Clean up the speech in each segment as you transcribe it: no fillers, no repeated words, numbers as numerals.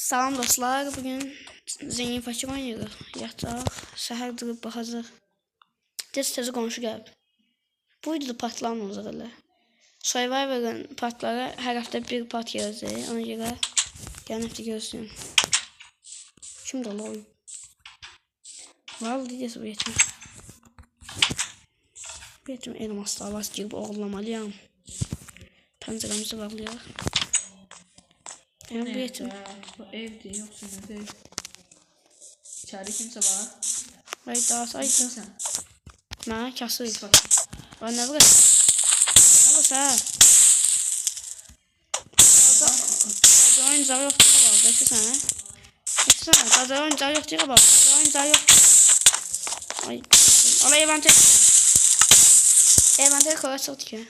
Salam dostlar, bugün zengin fakir oynayırıq. Yataq, səhər durub baxacaq. Tez qonşu gəlib. Bu videoda partlar olacaq elə. Survivor'ın partları hər həftə bir part gələcək. Ona görə gələn həftə gözləyin. Kimdə ola oyun? Vallahi deyəcək bu yetim. Bu yetim elmasla avaz girib oğurlamalıyam. Pəncərəmizi bağlayaq. Bu yetim. Bu evdir, yoksa ne değil. İçeride kimse var. Ay daha saydı. Sen. Mənə kasır. Bak. Ay nə var? Nə var sən? Daha oyuncağı yoxdur bak. Beklesene. Beklesene. Daha oyuncağı yoxdur bak. Daha oyuncağı yoxdur. Ay. Ola evanter. Evanter kolay çıxdı ki.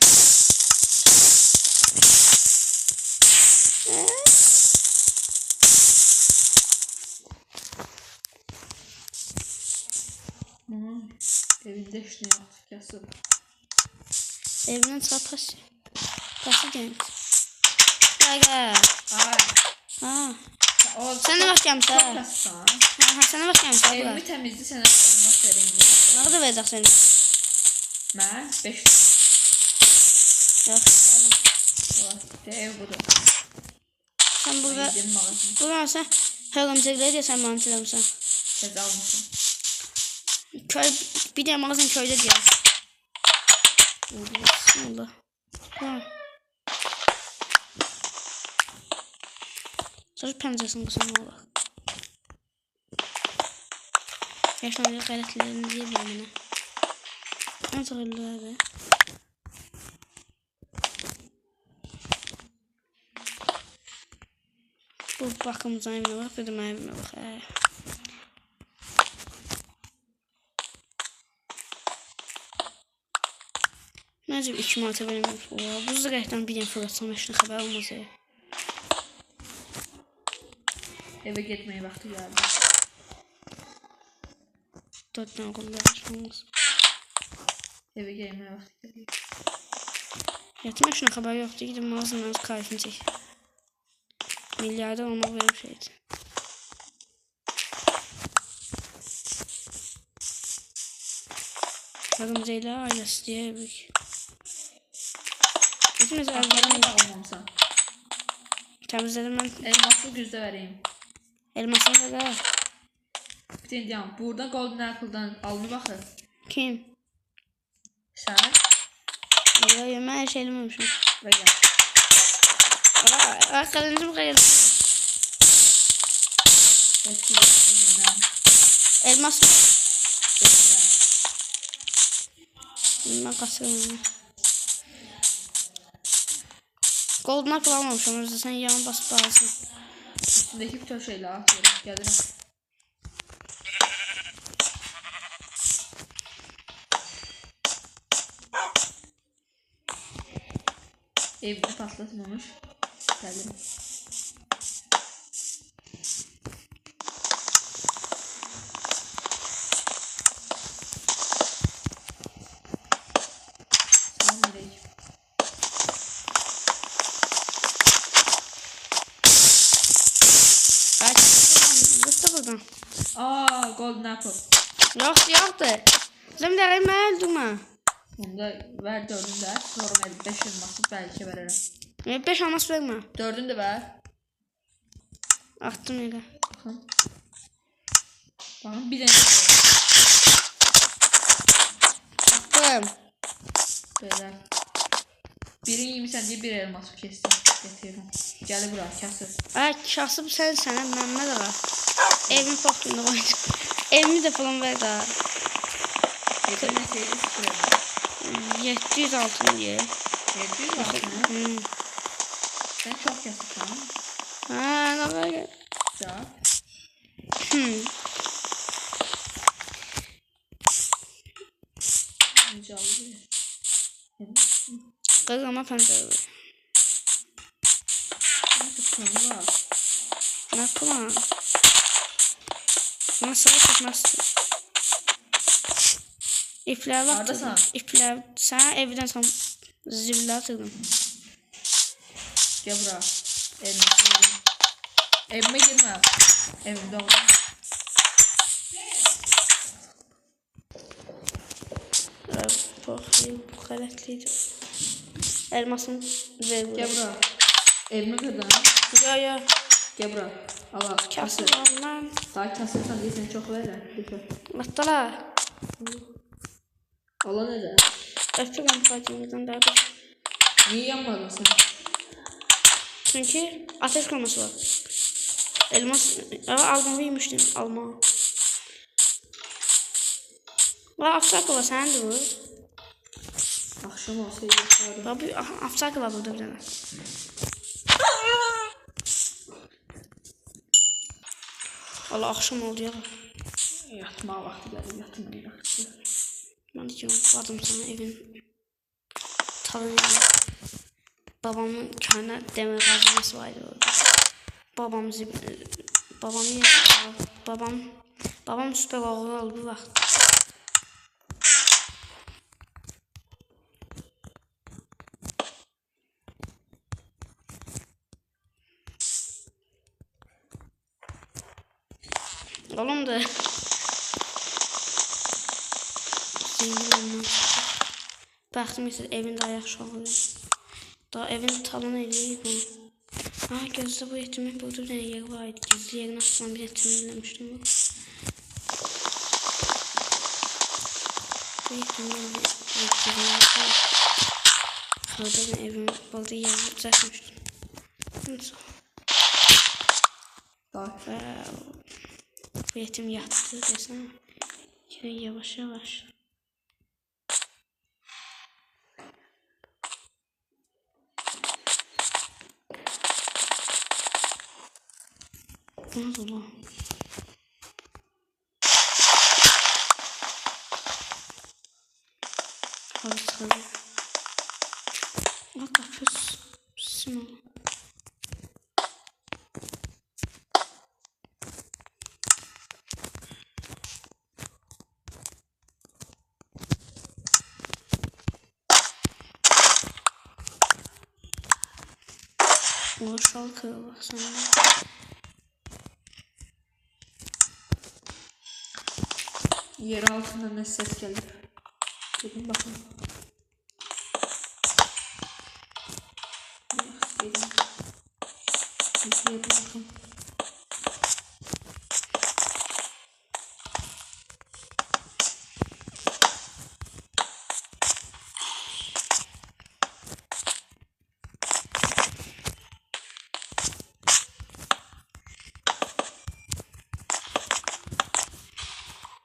Evinde işte yaptık yasıl. Evinden çıkar pası. Pası genç. Gel. Ha. Sen ne bakıyorsun sen? Ha sen ne bakıyorsun sen? Evimi temizli sana olmak vereyim. Ne kadar verecek senin? Ben 5. Yok. Ev budur. Sen burada. Gidelim mağazına. Burada sen hörümcekleri diye sen mantılamışsın. Tez almışsın. Köy bir de mağazın köyde diyor. Allah. Ha. Sonra penceresini kusanma bak. Yaşlanacak gayretlerini diye bölümüne. Ne zorluyor abi. Bu bakımızdan evine bak, bir de evime bak. Necə 2 manata vermiş. Bu zırhdan bir dənə fırlatsam heç nə xəbər olmaz ya. Eve gitmeye vakti geldi. 4 dənə qullar. Eve gelmeye vakti geldi. Yatma heç nə xəbər yoxdur. Gidib mağazından kayfını çək. Milyarder olmaq belə bir şeydir. Hörümcəklə ailəsi deyirik. Hepimiz Elmanı da almamışsan. Temizledim ben. Elmaslı güzde vereyim. Elmasını da ver. Bir tane diyeceğim. Burada Golden Apple'dan alını bakın. Kim? Sen. Ya ben her şey elmamışım. Ve gel. Arkalarınızı buraya. Eski yüzünden. Elmas. Geçiren. Ben kasıyorum. Golden Apple almamışım. O yüzden sen yan basıp alsın. Üstündeki bütün şeyle atıyorum. Gelirim. Evde patlatmamış. Gelirim. Selamünaleyküm. Kaç. Zıttı buradan. Aa, Golden Apple. Yoktu. Sen de arayayım öldürme. Bunu da ver dördünü de. Sonra 55 elması belki veririm. 5 alması verme. Dördünü de ver. Attım yere. Bakın. Bakın bir tane ver. Attım. Beyler. Birin 20 sence bir elması kestim. Getiriyorum. Gel buraya kasır. Ay kasıb sənə Məmməd ağa. Evin faktını qoyacaq. Evimi də falan ver daha. Getirmeseydi sıfır elmas. 700 altın diye. 700 altını. Sen çok kasırsın. Ha, ne kadar gel. Ya. Qırılma pəncərə var. Nasıl var? Ne yapalım? Nasıl tutmazsın? İpler var. Neredesin? İpler. Sana evden son zibirler atırdım. Gel buraya. Elması verin. Evime girmem. Evimde oldum. Bu xələtliydi. Elmasını ver Gel buraya. bura. Evime kırdın. Ya. Gel bura. Allah. Kasım lan. Daha kasırsan diye seni çok verir. Lütfen. Matala. Allah ne de? Öpürüm Fatih'den daha bir. Niye yanmadın sen? Çünkü ateş konusu var. Elmas almayı yemiştim. Alma. Var Afsakova sen de bu. Akşam olsaydı yapardım. Abi Afsakova burada bir tane. Allah akşam oldu ya. Yatma vakti geldi. Yatma vakti. Ben diyorum vardım sana evin tavanı. Babamın kendi demir kazması vardı orada. Babam süper oğlu oldu bu vaxt. Oğlum da zengin baxdım isə evin daha yaxşı oluyor. Daha evin talanı eləyib bu. Ha gözdə bu yetimin burada bir dənə yeri var idi. Gizli yerini açılan bir yetimin eləmişdim bu. Bu yetimin yetimin burada evin burada yeri düzəltmişdim. Bu yetim yattı desene. Şöyle yavaş yavaş. Bu nasıl lan? Hadi sıkıldı. Bak kapıs. Simon. O şalkaya bak sana. Yer altında ne ses gelir? Gidin bakın. Gidin. Gidin bakın.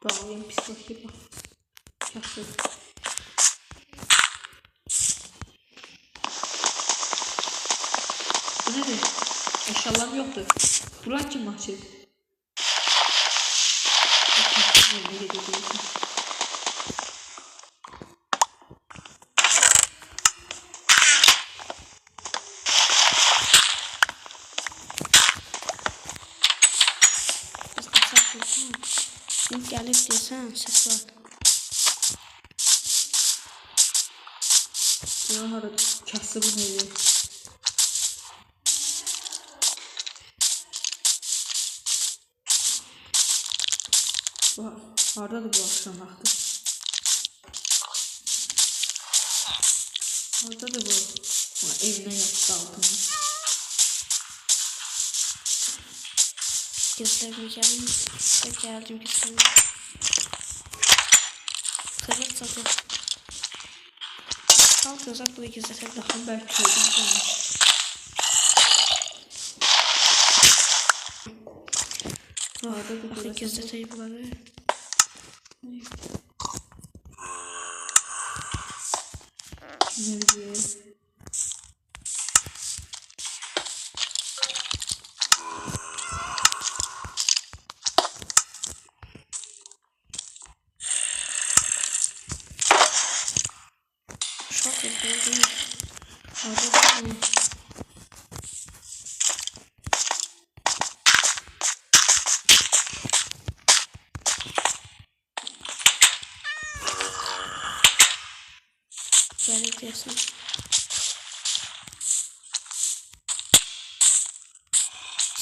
Bağlayayım pis gibi. Kasır. Bu nedir? Eşyalarım yoktu. Buran kim mahçı? Ne gideceğim? Gelip desem ses var. Ya harada kasır neydi? Haradadır bu akşam vakti? Haradadır bu? Evine yaptı altını. Göstermeyeceğim. Geldim göstermeyeceğim. Kırık satır. Kalk uzak bu ikisi de. Daha belki köyden Orada da ikisi de teyip var. Ne bileyim. Çok iyi. Orada da mı? Gelip desem.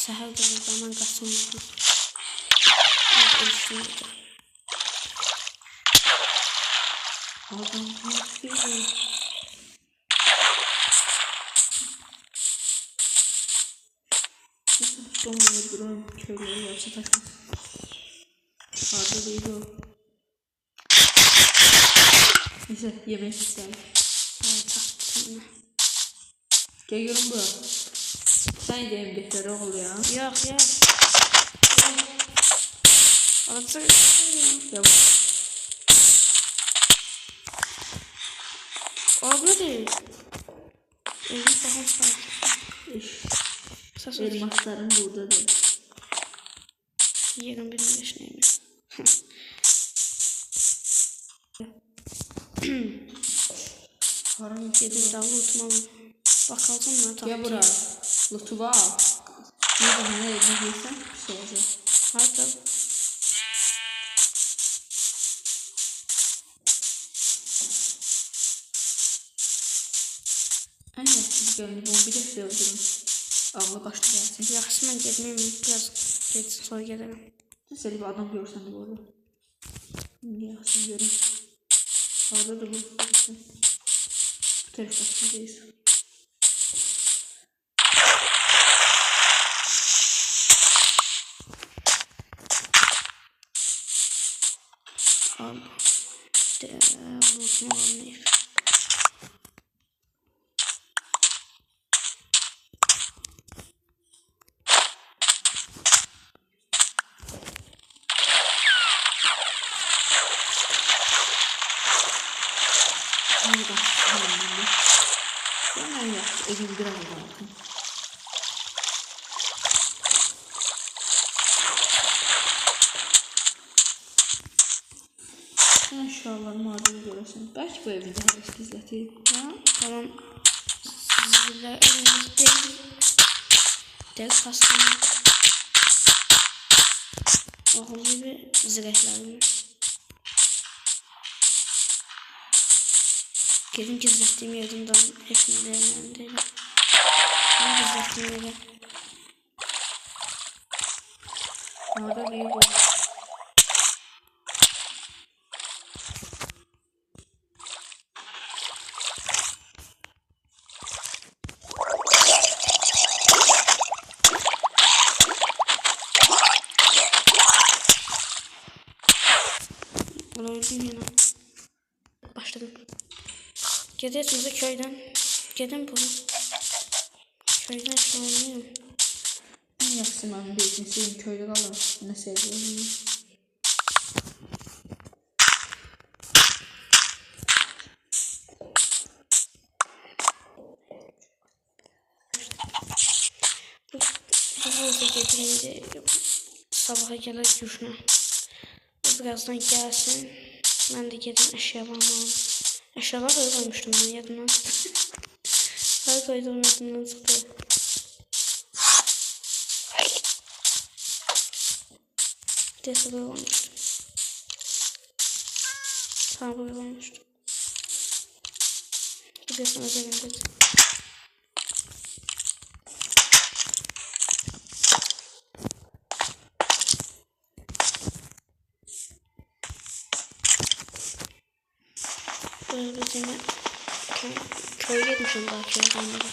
Səhər qırıldan qaçınmadım. Ölüşdüm dedi. Adam kaçıyor. Donmuyor buranın köyleri varsa takın. Harda değil o. Neyse yemek istedim. Evet çaktım. Gel görün bura. Sen de emdekleri ol ya. Yok yok. Orada Ya orada değil. Evin falan var. Ses elmasların buradadır. yerim bilmiş neymiş. Param Yedim daha unutmam. Bakalım ne Gel tapacağım. bura. Lutu var. Ne zaman ne yiysen bir şey olacak. Harda. En yaxşı bir gönlü bunu bir də öldürün. Ağlı başlı gəlsin. Yaxşı mən getməyim. Biraz geçsin sonra gelirim. Sen bir adam görsən də bu arada. Yaxşı görün. Harada da bu. Bu tərəf başındayız. Al. Unutma olmayayım. Hangi başlı gəlməyində? Ben en yaxşı evin bir adı bakın. İnşallah madeni görəsən. Belki bu evi daha eski izlətib. Ya tamam. Sizlerle elimizde ders hastanı. Oğul gibi zirehlerim. Gelin gizlettiğim yerinden ekmeğinden değil. Ben gizlettiğim yeri. Orada büyük var. Bunu öldüm yine. Başladım. Gidiyorsunuz köyden. Gidin bunu. Köyden şanlıyım. En yaxşı mənim bir ikinciyim köydə qalım. Nə seviyorum. Bu hızlı getirince sabaha gelir güçlü. Birazdan gelsin. Ben de gidin eşyalarımı alayım. Eşyalar da koymuştum ben yadımdan. Her koyduğum yadımdan çıktı. Dese böyle olmuştu. Tamam böyle olmuştu. Biliyorsun özelinde. Böyle bir sene köye gitmişim daha köye kalmadı.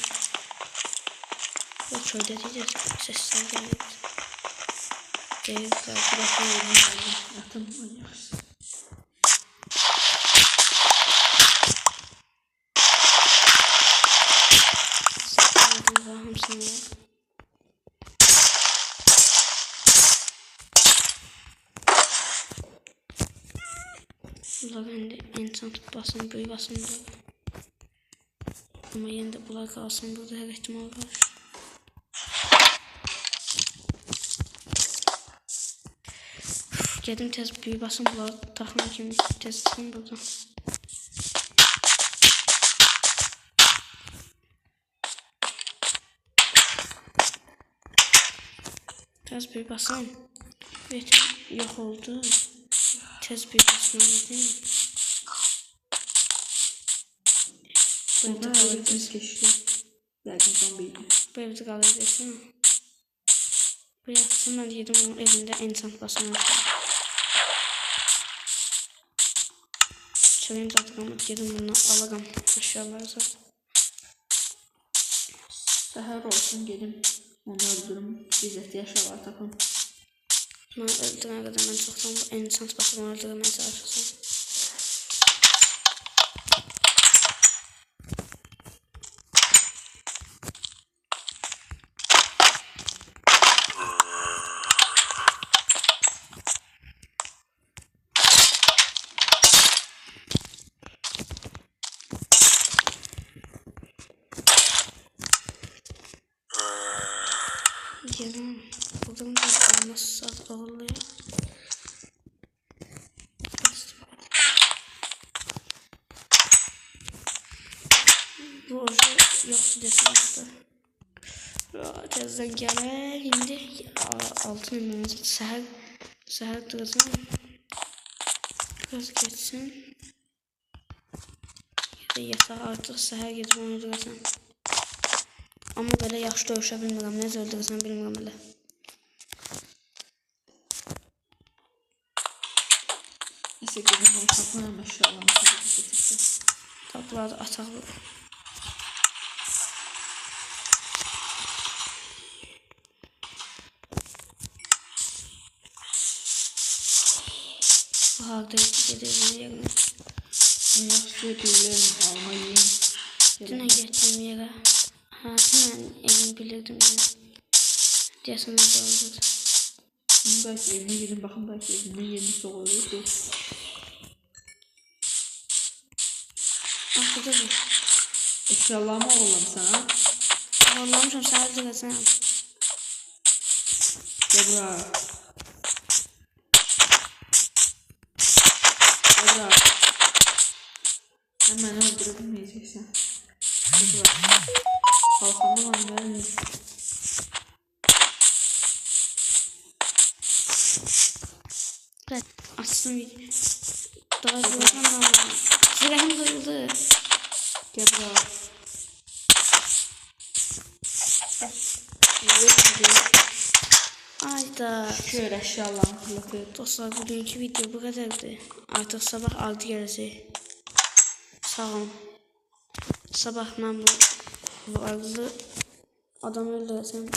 Yok köyde diyeceğiz. Sesler geldi. Geldi. Burası yerim geldi. Atın en yaxşı. Bunlar ben de insan tutmasın, büyü basın da. Ama yine de bunlar kalsın, burada her ihtimal var. Gedim tez büyü basın, bunlar takım kimi tez tutun buradan. Tez büyü basın. Betim yok oldu. Tez büyü basın dedim. Bu evde Burada kalır biz geçti. Yəqin zombiydi. Bu evde kalır desene. Bu yatsın, ben yedim onun evinde enchant basana. Çevim zaten yedim bunu alırım eşyalarınızı. Səhər olsun gedim. Onu öldürüm. İzzətli eşyalar tapım. Ben öldürene kadar ben çoktan bu enchant basana öldürmeye çalışacağım. Yerim buradan da almazsak oluyor. Bu oje yoktu desinizde. Tezden gele indi 6 milyon seher duracağım. Biraz geçsin. Ya da yatağa artık seher gecim onu duracağım. Ama böyle yaxşı dövüşə bilmirəm. Necə öldürürsən bilmirəm elə. Neyse gedim onu tapıram eşyalarını tapıp. Tapılar da ataqlı. Bu harda gedirəm yerini. Yaxşı bilirim alma yiyeyim. Dünə getdiyim yerə. Ha, dünən evimi bilirdim yəni. Deyəsən öyle oldu. Belki evine gidin bakın belki evinde yerini soğuyor. Arkada bir. Eşyalarımı oğlum sana. Vallamışam səhər duracağım. Gebra. Gebra. Sen beni öldürebilmeyeceksin. Gebra. Kalkanı var benim. Evet, açtım video. Daha duracağım da. Silahım duyuldu. Gebra. Ayda. Şöyle eşyalarımı fırlatıyorum. Dostlar, bugünkü video bu kadardı. Artık sabah 6 gelecek. Sağ olun. Sabah ben bu varlığı adamı öldüreceğim.